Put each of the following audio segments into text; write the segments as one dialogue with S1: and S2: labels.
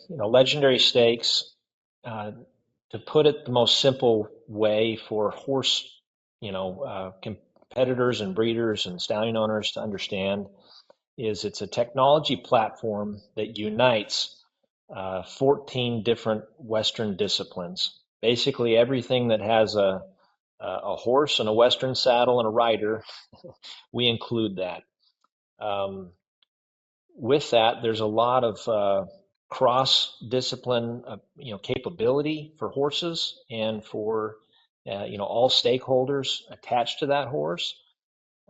S1: Legendary stakes, uh, to put it the most simple way for horse, competitors and breeders and stallion owners to understand, is it's a technology platform that unites 14 different Western disciplines. Basically, everything that has a horse and a Western saddle and a rider, we include that. Um, with that, there's a lot of cross-discipline, capability for horses and for all stakeholders attached to that horse.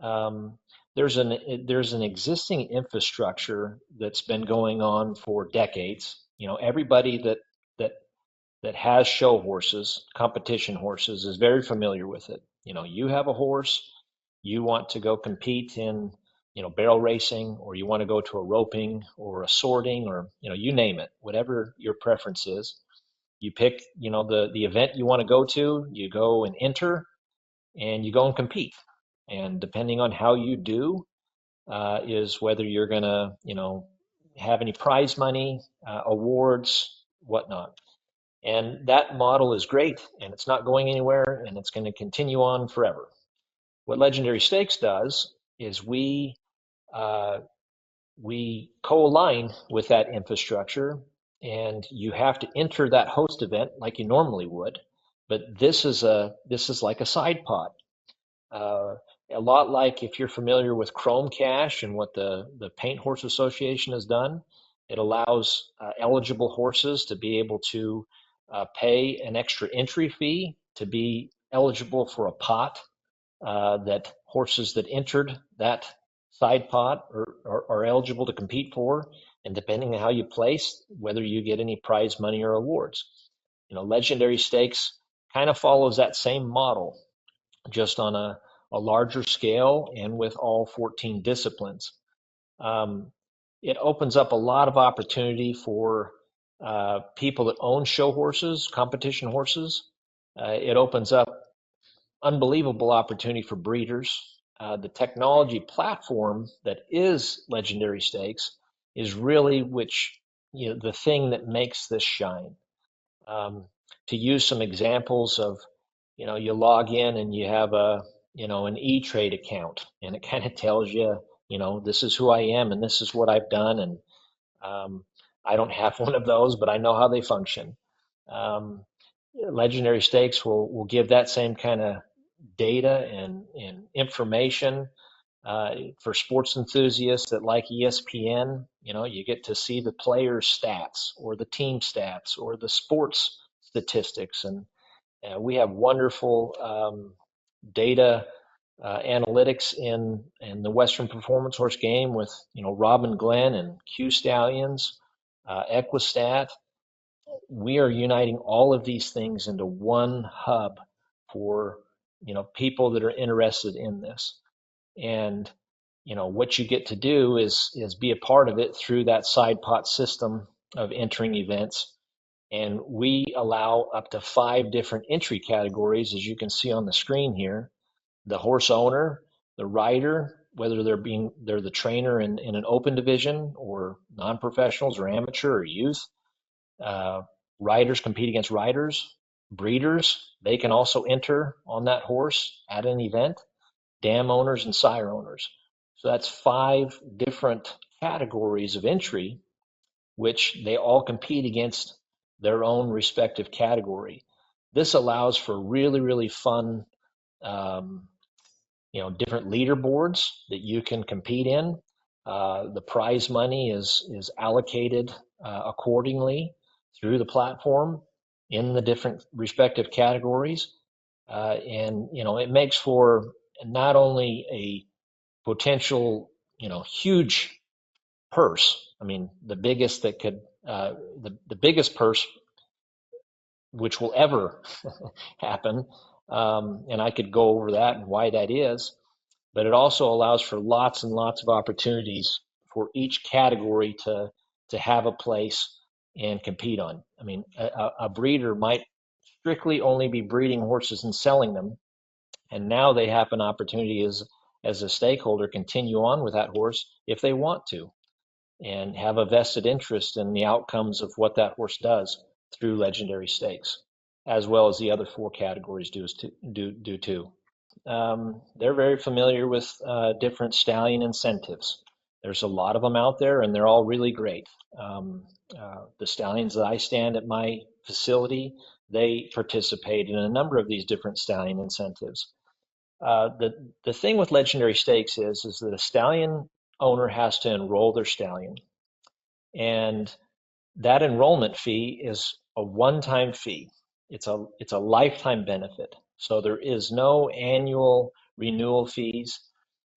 S1: Um, there's an existing infrastructure that's been going on for decades. Everybody that that has show horses, competition horses, is very familiar with it. You have a horse, you want to go compete in, barrel racing, or you want to go to a roping or a sorting, or, you name it, whatever your preference is. You pick, the event you want to go to, you go and enter, and you go and compete. And depending on how you do, is whether you're going to, have any prize money, awards, whatnot. And that model is great, and it's not going anywhere, and it's going to continue on forever. What Legendary Stakes does is uh, we co-align with that infrastructure, and you have to enter that host event like you normally would, but this is like a side pot. Uh, a lot like if you're familiar with Chrome Cash and what the Paint Horse Association has done, it allows eligible horses to be able to pay an extra entry fee to be eligible for a pot that horses that entered that side pot are eligible to compete for. And depending on how you place, whether you get any prize money or awards. Legendary Stakes kind of follows that same model, just on a larger scale and with all 14 disciplines. Um, it opens up a lot of opportunity for people that own show horses, competition horses. It opens up unbelievable opportunity for breeders. The technology platform that is Legendary Stakes is really the thing that makes this shine. Um, to use some examples of, you log in and you have an E-Trade account, and it kind of tells you, this is who I am and this is what I've done. And um, I don't have one of those, but I know how they function. Um, Legendary Stakes will give that same kind of data and information for sports enthusiasts that like ESPN. You get to see the players' stats or the team stats or the sports statistics, and we have wonderful data analytics in the Western Performance Horse game with Robin Glenn and Q Stallions, Equistat. We are uniting all of these things into one hub for people that are interested in this. And what you get to do is be a part of it through that side pot system of entering events. And we allow up to 5 different entry categories, as you can see on the screen here: the horse owner, the rider, whether they're the trainer in an open division or non-professionals or amateur or youth. Uh, Riders compete against riders. Breeders, they can also enter on that horse at an event. Dam owners and sire owners. So that's 5 different categories of entry, which they all compete against their own respective category. This allows for really, really fun, um, different leaderboards that you can compete in. The prize money is allocated accordingly through the platform in the different respective categories, and it makes for not only a potential huge purse. I mean, the biggest that could the biggest purse which will ever happen, and I could go over that and why that is. But it also allows for lots and lots of opportunities for each category to have a place and compete on. I mean, a breeder might strictly only be breeding horses and selling them, and now they have an opportunity as a stakeholder continue on with that horse if they want to. and have a vested interest in the outcomes of what that horse does through legendary stakes, as well as the other four categories do too. They're very familiar with different stallion incentives. There's a lot of them out there, and they're all really great. The stallions that I stand at my facility, they participate in a number of these different stallion incentives. The thing with legendary stakes is that a stallion owner has to enroll their stallion, and that enrollment fee is a one-time fee. It's a lifetime benefit. So there is no annual renewal fees.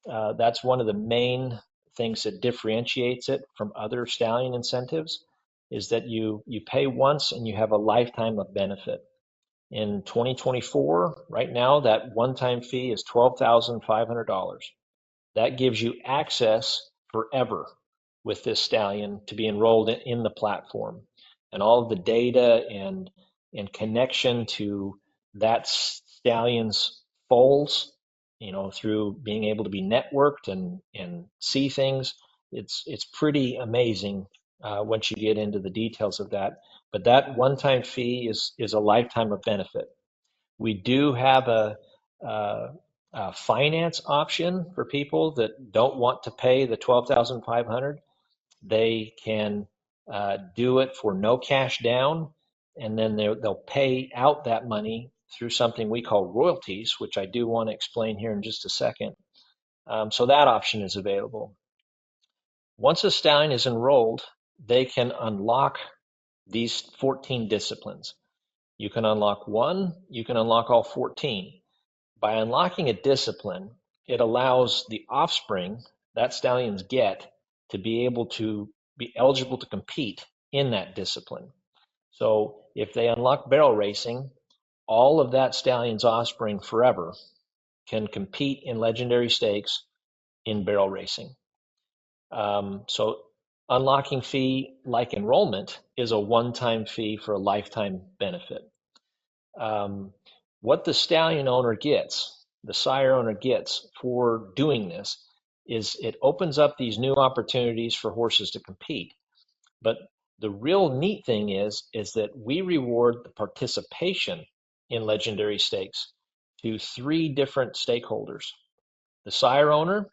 S1: That's one of the main things that differentiates it from other stallion incentives, is that you pay once and you have a lifetime of benefit. In 2024, right now, that one-time fee is $12,500. That gives you access forever with this stallion to be enrolled in the platform, and all of the data and connection to that stallion's foals, through being able to be networked and see things. It's pretty amazing once you get into the details of that. But that one-time fee is a lifetime of benefit. We do have a finance option for people that don't want to pay the 12,500. They can do it for no cash down, and then they'll pay out that money through something we call royalties, which I do want to explain here in just a second. So that option is available. Once a stallion is enrolled, they can unlock these 14 disciplines. You can unlock one, you can unlock all 14. By unlocking a discipline, it allows the offspring that stallions get to be able to be eligible to compete in that discipline. So if they unlock barrel racing, all of that stallion's offspring forever can compete in legendary stakes in barrel racing. So unlocking fee, like enrollment, is a one-time fee for a lifetime benefit. What the stallion owner gets, the sire owner gets for doing this, is it opens up these new opportunities for horses to compete. But the real neat thing is that we reward the participation in legendary stakes to three different stakeholders. The sire owner,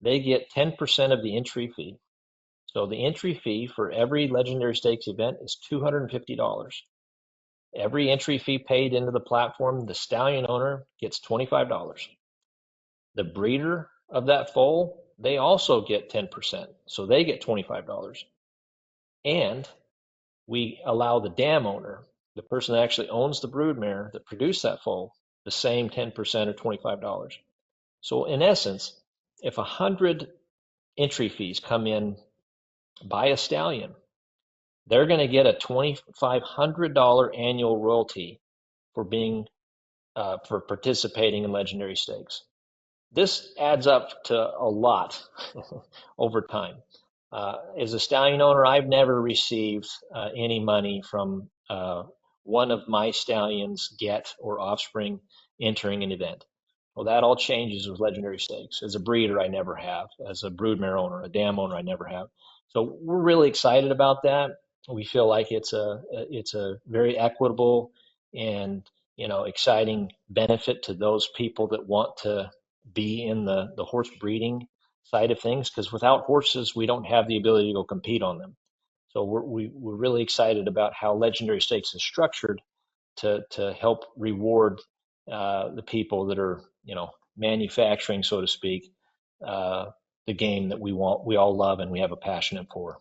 S1: they get 10% of the entry fee. So the entry fee for every legendary stakes event is $250. Every entry fee paid into the platform, the stallion owner gets $25. The breeder of that foal, they also get 10%, so they get $25. And we allow the dam owner, the person that actually owns the broodmare that produced that foal, the same 10% or $25. So in essence, if 100 entry fees come in by a stallion, they're going to get a $2,500 annual royalty for being for participating in legendary stakes. This adds up to a lot over time. As a stallion owner, I've never received any money from one of my stallions get or offspring entering an event. Well, that all changes with legendary stakes. As a breeder, I never have. As a broodmare owner, a dam owner, I never have. So we're really excited about that. We feel like it's a very equitable and exciting benefit to those people that want to be in the horse breeding side of things, because without horses, we don't have the ability to go compete on them. So we're really excited about how legendary stakes is structured to help reward the people that are manufacturing, so to speak, uh, the game that we all love and we have a passion for.